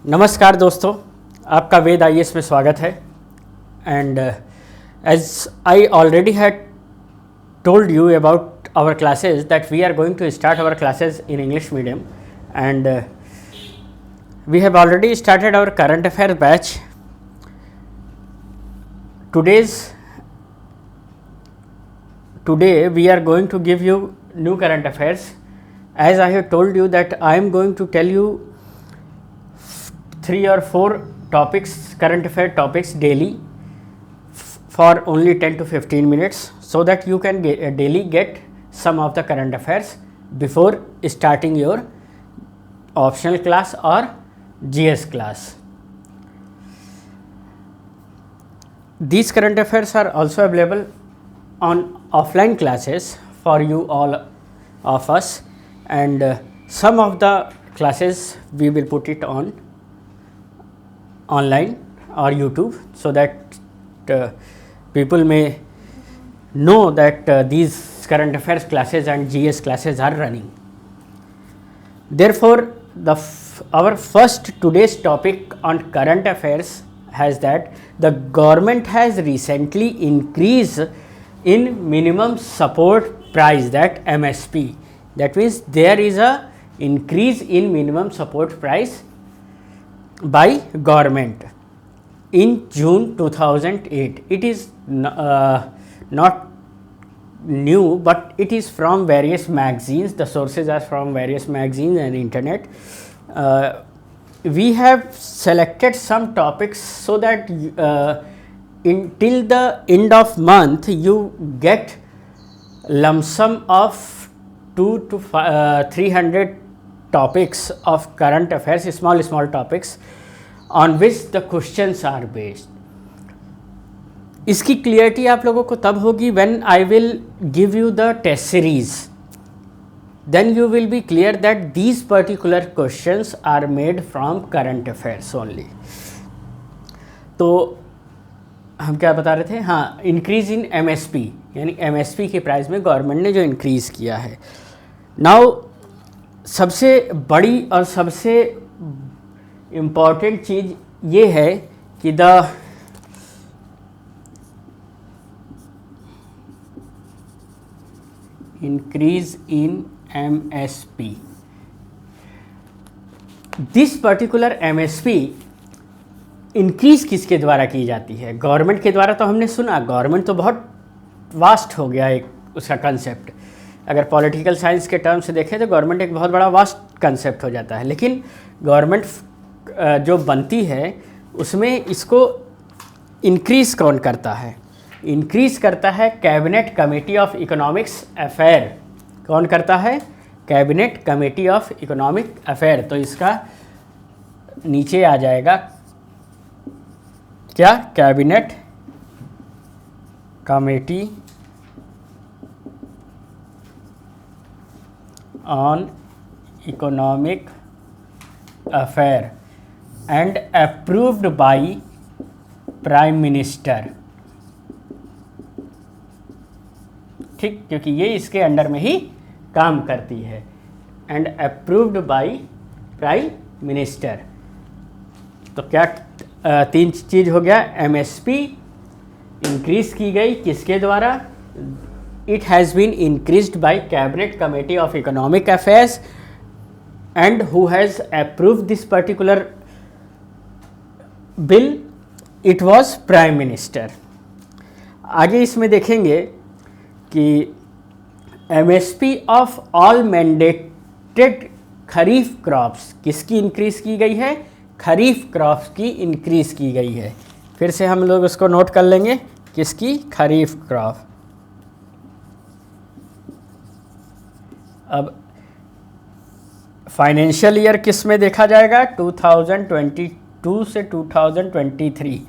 नमस्कार दोस्तों, आपका वेद आईएएस में स्वागत है। And as I already had told you about our classes that we are going to start our classes in English medium, and we have already started our current affairs batch. Today we are going to give you new current affairs. As I have told you that I am going to tell you 3 or 4 topics, current affair topics daily for only 10 to 15 minutes, so that you can daily get some of the current affairs before starting your optional class or GS class. These current affairs are also available on offline classes for you all of us, and some of the classes we will put it on online or YouTube, so that people may know that these current affairs classes and GS classes are running. Therefore, our first today's topic on current affairs has that the government has recently increased in minimum support price, that MSP. That means there is a increase in minimum support price by government in June 2008. It is not new, but it is from various magazines. The sources are from various magazines and internet. We have selected some topics so that till the end of month you get lump sum of 200 to 300 topics of current affairs, small topics on which the questions are based. इसकी clarity आप लोगों को तब होगी when I will give you the test series. Then you will be clear that these particular questions are made from current affairs only. तो हम क्या बता रहे थे? हाँ, इंक्रीज इन MSP, यानी MSP के प्राइस में गवर्नमेंट ने जो इंक्रीज़ किया है. नाउ सबसे बड़ी और सबसे इम्पॉर्टेंट चीज़ ये है कि the increase in MSP. This particular MSP increase किसके द्वारा की जाती है? गवर्नमेंट के द्वारा. तो हमने सुना गवर्नमेंट तो बहुत वास्ट हो गया एक उसका कंसेप्ट. अगर पॉलिटिकल साइंस के टर्म से देखें तो गवर्नमेंट एक बहुत बड़ा वास्ट कंसेप्ट हो जाता है. लेकिन गवर्नमेंट जो बनती है उसमें इसको इंक्रीज कौन करता है? इंक्रीज करता है cabinet committee of economics affair. कौन करता है? Cabinet committee of economic affair. तो इसका नीचे आ जाएगा क्या? Cabinet committee on economic affair and approved by prime minister. ठीक, क्योंकि ये इसके अंडर में ही काम करती है. And approved by prime minister. तो क्या 3 चीज़ हो गया? MSP इंक्रीज की गई किसके द्वारा? It has been increased by Cabinet Committee of Economic Affairs, and who has approved this particular bill? It was Prime Minister. आगे इसमें देखेंगे कि MSP of all mandated kharif crops किसकी इंक्रीज की गई है? खरीफ क्रॉप्स की इंक्रीज की गई है. फिर से हम लोग उसको नोट कर लेंगे. किसकी? खरीफ क्रॉप. अब फाइनेंशियल ईयर किस में देखा जाएगा? 2022 से 2023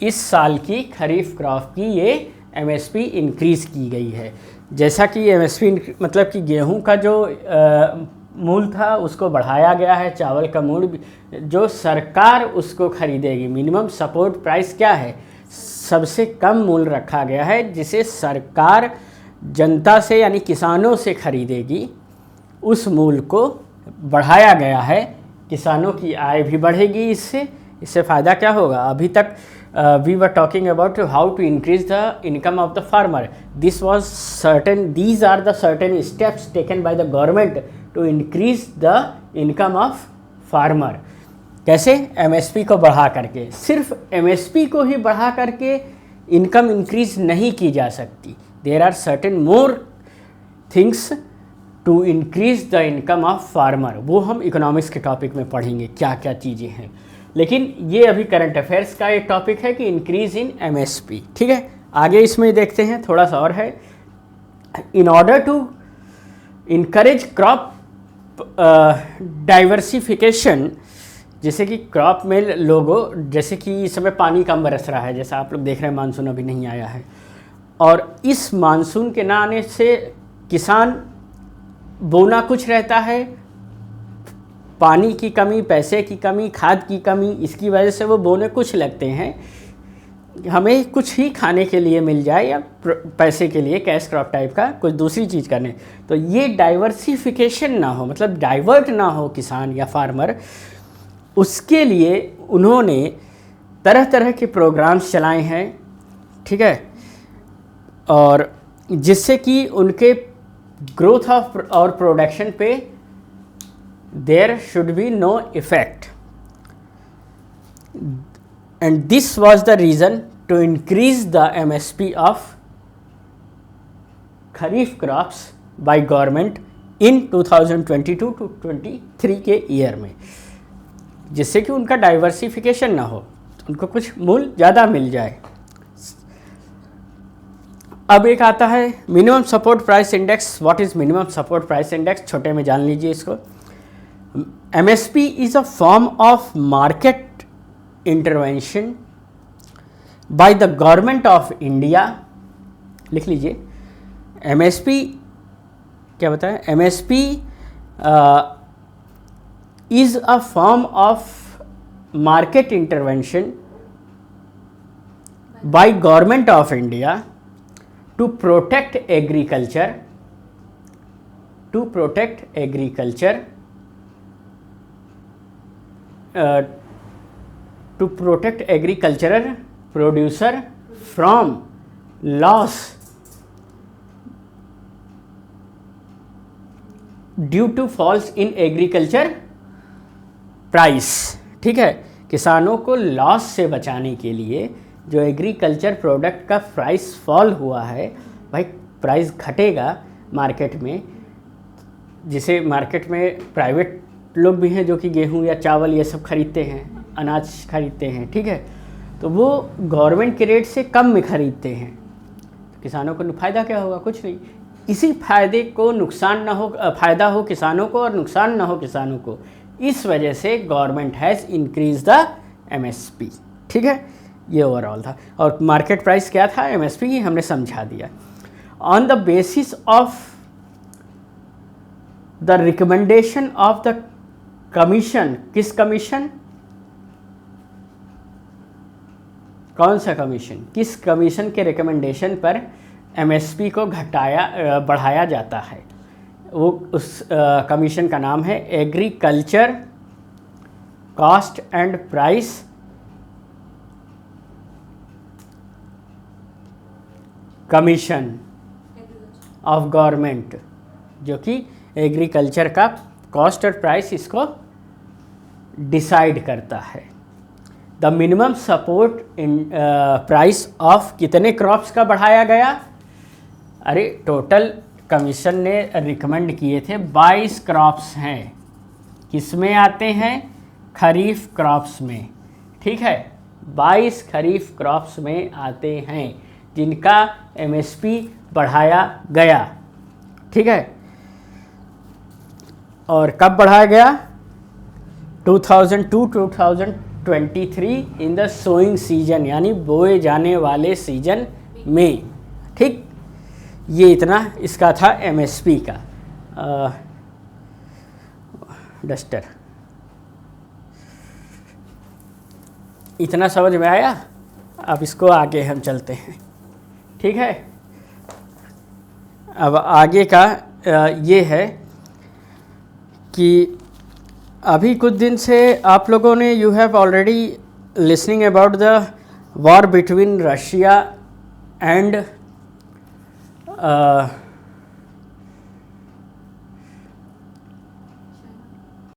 इस साल की खरीफ क्रॉप की ये MSP इंक्रीज़ की गई है. जैसा कि MSP मतलब कि गेहूं का जो मूल था उसको बढ़ाया गया है. चावल का मूल जो सरकार उसको खरीदेगी. मिनिमम सपोर्ट प्राइस क्या है? सबसे कम मूल रखा गया है जिसे सरकार जनता से यानी किसानों से खरीदेगी. उस मूल को बढ़ाया गया है किसानों की आय भी बढ़ेगी, इससे फ़ायदा क्या होगा। अभी तक we were talking about how to increase the income of the farmer. These are the certain steps taken by the government to increase the income of farmer. कैसे? एमएसपी को बढ़ा करके. सिर्फ एमएसपी को ही बढ़ा करके इनकम इंक्रीज नहीं की जा सकती. There are certain more things to increase the income of farmer. वो हम इकोनॉमिक्स के टॉपिक में पढ़ेंगे क्या क्या चीज़ें हैं, लेकिन ये अभी करंट अफेयर्स का एक टॉपिक है कि इंक्रीज इन एमएसपी. ठीक है, आगे इसमें देखते हैं, थोड़ा सा और है. In order to encourage crop diversification, जैसे कि क्रॉप में लोगों, जैसे कि इस समय पानी कम बरस रहा है, जैसा आप लोग देख रहे हैं मानसून अभी नहीं आया है, और इस मानसून के ना आने से किसान बोना कुछ रहता है, पानी की कमी, पैसे की कमी, खाद की कमी, इसकी वजह से वो बोने कुछ लगते हैं. हमें कुछ ही खाने के लिए मिल जाए या पैसे के लिए कैश क्रॉप टाइप का कुछ दूसरी चीज़ करने, तो ये डाइवर्सिफिकेशन ना हो, मतलब डाइवर्ट ना हो किसान या फार्मर, उसके लिए उन्होंने तरह तरह के प्रोग्राम्स चलाए हैं. ठीक है, और जिससे कि उनके ग्रोथ ऑफ और प्रोडक्शन पे there should be no effect, and this was the reason to increase the MSP of kharif crops by government in 2022 to 23 के ईयर में, जिससे कि उनका डाइवर्सिफिकेशन ना हो, उनको कुछ मूल ज़्यादा मिल जाए. अब एक आता है minimum support price index. What is minimum support price index, छोटे में जान लीजिए इसको. MSP is a form of market intervention by the government of India. लिख लीजिए, MSP क्या बताएं, MSP is a form of market intervention by government of India to protect agriculture, to protect agricultural producer from loss due to falls in agriculture price. ठीक है, किसानों को loss से बचाने के लिए जो एग्रीकल्चर प्रोडक्ट का प्राइस फॉल हुआ है, भाई प्राइस घटेगा मार्केट में, जिसे मार्केट में प्राइवेट लोग भी हैं जो कि गेहूं या चावल ये सब खरीदते हैं, अनाज खरीदते हैं. ठीक है, तो वो गवर्नमेंट के रेट से कम में खरीदते हैं, तो किसानों को फ़ायदा क्या होगा, कुछ नहीं. इसी फायदे को नुकसान ना हो, फ़ायदा हो किसानों को और नुकसान ना हो किसानों को, इस वजह से government has increase the MSP. ठीक है, ये ओवरऑल था. और मार्केट प्राइस क्या था, MSP हमने समझा दिया. On the basis of the recommendation of the commission, किस कमीशन, कौन सा कमीशन, किस कमीशन के रिकमेंडेशन पर MSP को बढ़ाया जाता है, वो उस कमीशन का नाम है agriculture cost and price commission of government, जो कि एग्रीकल्चर का कॉस्ट और प्राइस इसको डिसाइड करता है. The minimum support in price of कितने क्रॉप्स का बढ़ाया गया, अरे टोटल कमीशन ने रिकमेंड किए थे 22 क्रॉप्स हैं, किसमें आते हैं, खरीफ क्रॉप्स में. ठीक है, 22 खरीफ क्रॉप्स में आते हैं जिनका MSP बढ़ाया गया. ठीक है, और कब बढ़ाया गया, 2002-2023 इन द सोइंग सीजन, यानी बोए जाने वाले सीजन में. ठीक, ये इतना इसका था MSP का. डस्टर, इतना समझ में आया. अब इसको आगे हम चलते हैं. ठीक है, अब आगे का ये है कि अभी कुछ दिन से आप लोगों ने you have already listening about the war between Russia and